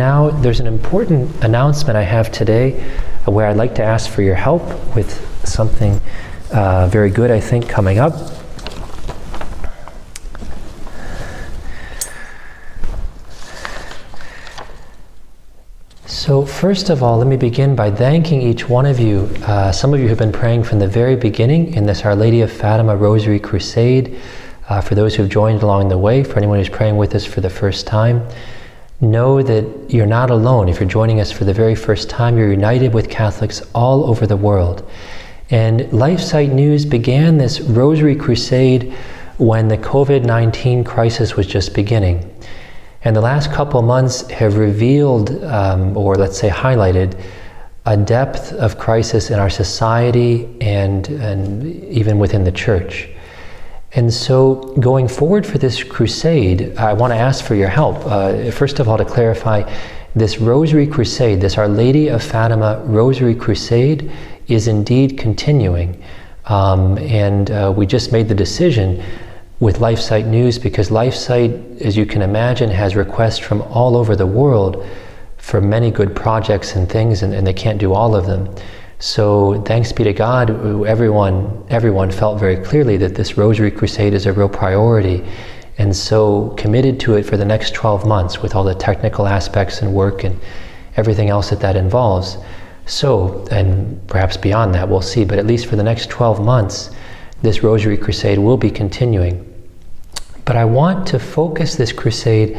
Now, there's an important announcement I have today where I'd like to ask for your help with something very good, I think, coming up. So first of all, let me begin by thanking each one of you. Some of you have been praying from the very beginning in this Our Lady of Fatima Rosary Crusade. For those who have joined along the way, for anyone who's praying with us for the first time, know that you're not alone. If you're joining us for the very first time, you're united with Catholics all over the world. And LifeSite News began this Rosary Crusade when the COVID-19 crisis was just beginning. And the last couple months have revealed, or let's say highlighted, a depth of crisis in our society and even within the Church. And so going forward for this crusade, I want to ask for your help. First of all, to clarify, this Rosary Crusade, this Our Lady of Fatima Rosary Crusade is indeed continuing. We just made the decision with LifeSite News because LifeSite, as you can imagine, has requests from all over the world for many good projects and things, and they can't do all of them. So thanks be to God, everyone felt very clearly that this Rosary Crusade is a real priority, and so committed to it for the next 12 months with all the technical aspects and work and everything else that involves. So, and perhaps beyond that, we'll see, but at least for the next 12 months, this Rosary Crusade will be continuing. But I want to focus this crusade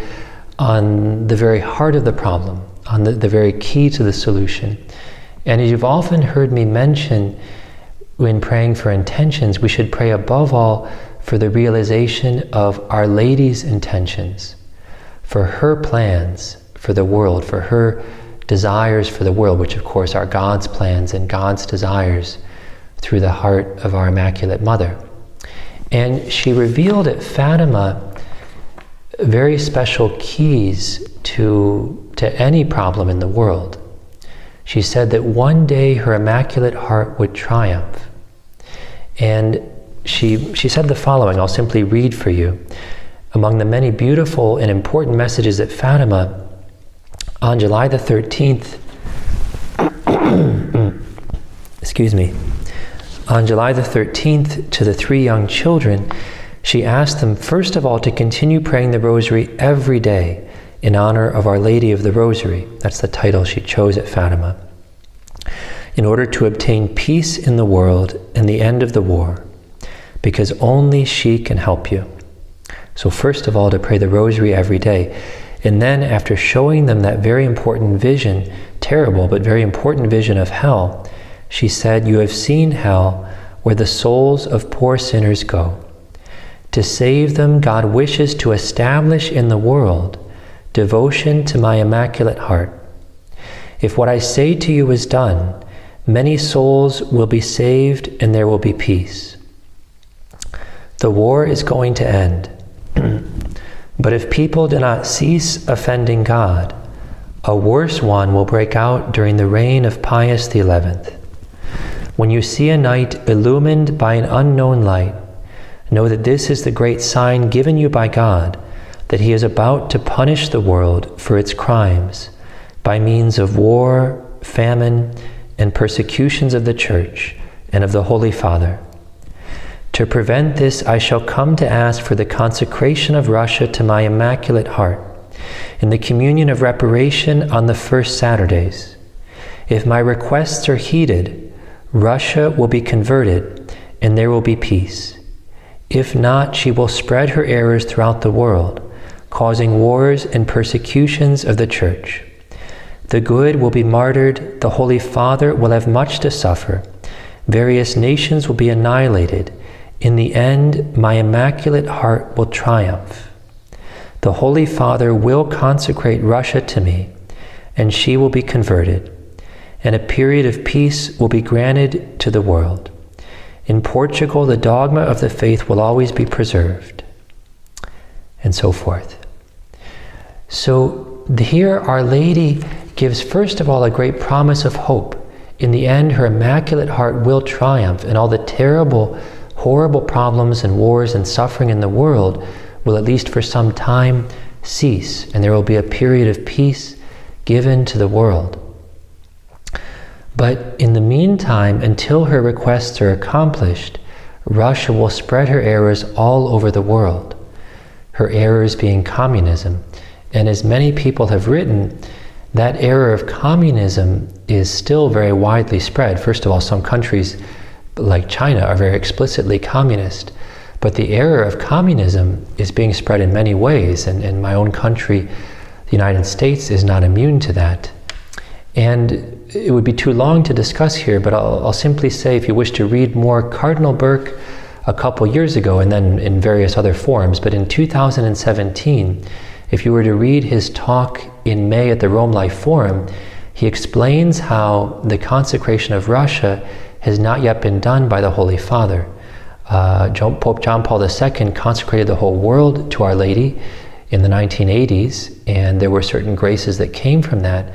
on the very heart of the problem, on the very key to the solution. And as you've often heard me mention when praying for intentions, we should pray above all for the realization of Our Lady's intentions, for her plans for the world, for her desires for the world, which of course are God's plans and God's desires through the heart of our Immaculate Mother. And she revealed at Fatima very special keys to any problem in the world. She said that one day her Immaculate Heart would triumph. And she said the following, I'll simply read for you. Among the many beautiful and important messages at Fatima, on July the 13th, excuse me, on July the 13th to the 3 young children, she asked them first of all to continue praying the Rosary every day in honor of Our Lady of the Rosary. That's the title she chose at Fatima. In order to obtain peace in the world and the end of the war, because only she can help you. So first of all, to pray the Rosary every day. And then after showing them that very important vision, terrible but very important vision of hell, she said, you have seen hell where the souls of poor sinners go. To save them, God wishes to establish in the world devotion to my Immaculate Heart. If what I say to you is done, many souls will be saved and there will be peace. The war is going to end. But if people do not cease offending God, a worse one will break out during the reign of Pius XI. When you see a night illumined by an unknown light, know that this is the great sign given you by God, that He is about to punish the world for its crimes by means of war, famine, and persecutions of the Church and of the Holy Father. To prevent this, I shall come to ask for the consecration of Russia to my Immaculate Heart in the communion of reparation on the first Saturdays. If my requests are heeded, Russia will be converted and there will be peace. If not, she will spread her errors throughout the world, causing wars and persecutions of the Church. The good will be martyred, the Holy Father will have much to suffer, various nations will be annihilated. In the end, my Immaculate Heart will triumph. The Holy Father will consecrate Russia to me, and she will be converted, and a period of peace will be granted to the world. In Portugal, the dogma of the faith will always be preserved, and so forth. So here Our Lady gives first of all a great promise of hope. In the end, her Immaculate Heart will triumph, and all the terrible, horrible problems and wars and suffering in the world will, at least for some time, cease, and there will be a period of peace given to the world. But in the meantime, until her requests are accomplished, Russia will spread her errors all over the world, her errors being communism. And as many people have written, that error of communism is still very widely spread. First of all, some countries like China are very explicitly communist, but the error of communism is being spread in many ways, and in my own country, the United States, is not immune to that. And it would be too long to discuss here, but I'll simply say, if you wish to read more, Cardinal Burke, a couple years ago, and then in various other forums, but in 2017, if you were to read his talk in May at the Rome Life Forum, he explains how the consecration of Russia has not yet been done by the Holy Father. Pope John Paul II consecrated the whole world to Our Lady in the 1980s, and there were certain graces that came from that.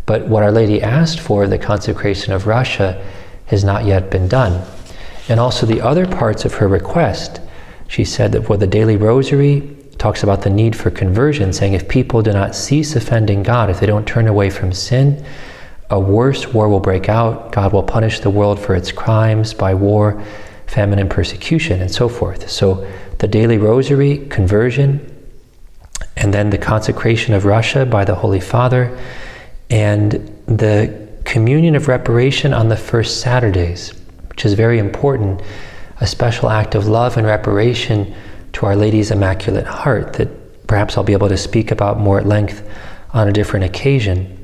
But what Our Lady asked for, the consecration of Russia, has not yet been done. And also the other parts of her request, she said that for the daily rosary, talks about the need for conversion, saying if people do not cease offending God, if they don't turn away from sin, a worse war will break out. God will punish the world for its crimes by war, famine, and persecution, and so forth. So the daily rosary, conversion, and then the consecration of Russia by the Holy Father, and the communion of reparation on the first Saturdays, which is very important, a special act of love and reparation to Our Lady's Immaculate Heart that perhaps I'll be able to speak about more at length on a different occasion.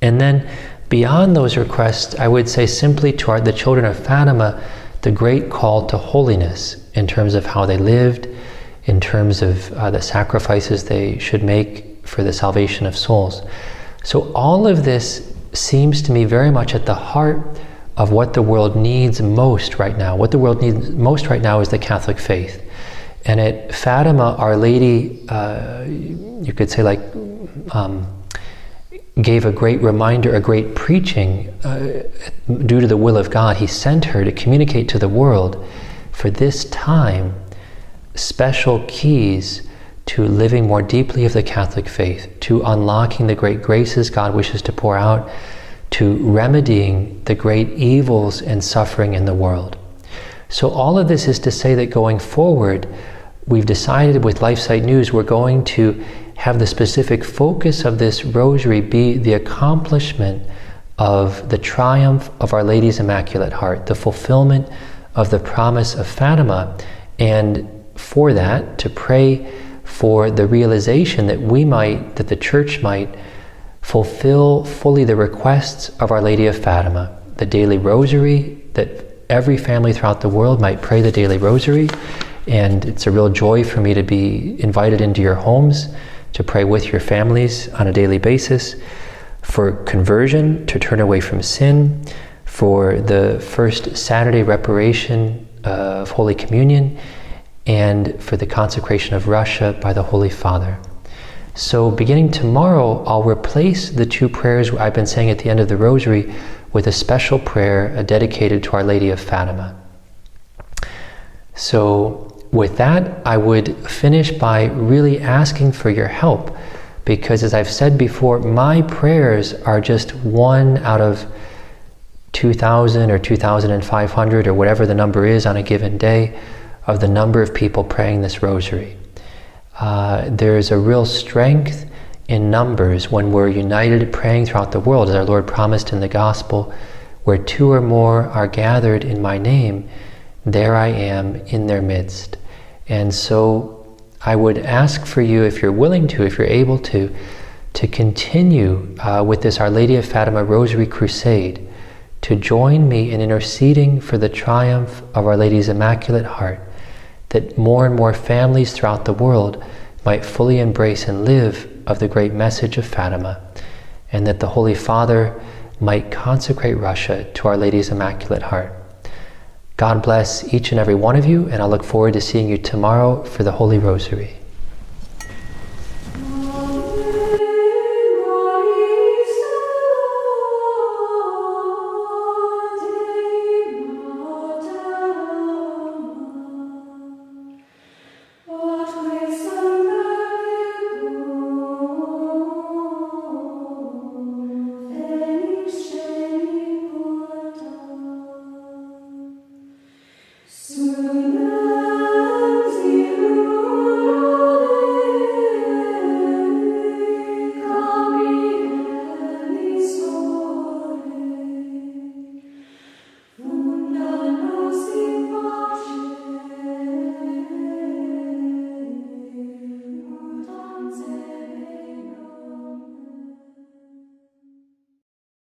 And then beyond those requests, I would say simply to the children of Fatima, the great call to holiness in terms of how they lived, in terms of the sacrifices they should make for the salvation of souls. So all of this seems to me very much at the heart of what the world needs most right now. What the world needs most right now is the Catholic faith. And at Fatima, Our Lady, you could say gave a great reminder, a great preaching due to the will of God. He sent her to communicate to the world for this time special keys to living more deeply of the Catholic faith, to unlocking the great graces God wishes to pour out, to remedying the great evils and suffering in the world. So all of this is to say that going forward, we've decided with LifeSite News, we're going to have the specific focus of this rosary be the accomplishment of the triumph of Our Lady's Immaculate Heart, the fulfillment of the promise of Fatima, and for that, to pray for the realization that that the Church might fulfill fully the requests of Our Lady of Fatima, the daily rosary, that every family throughout the world might pray the daily rosary. And it's a real joy for me to be invited into your homes to pray with your families on a daily basis, for conversion, to turn away from sin, for the first Saturday reparation of Holy Communion, and for the consecration of Russia by the Holy Father. So beginning tomorrow, I'll replace the two prayers I've been saying at the end of the Rosary with a special prayer dedicated to Our Lady of Fatima. So with that, I would finish by really asking for your help, because as I've said before, my prayers are just one out of 2,000 or 2,500 or whatever the number is on a given day of the number of people praying this rosary. There's a real strength in numbers when we're united praying throughout the world, as our Lord promised in the Gospel, where two or more are gathered in my name, there I am in their midst. And so I would ask for you, if you're willing to, if you're able to continue with this Our Lady of Fatima Rosary Crusade, to join me in interceding for the triumph of Our Lady's Immaculate Heart, that more and more families throughout the world might fully embrace and live of the great message of Fatima, and that the Holy Father might consecrate Russia to Our Lady's Immaculate Heart. God bless each and every one of you, and I look forward to seeing you tomorrow for the Holy Rosary. Sweet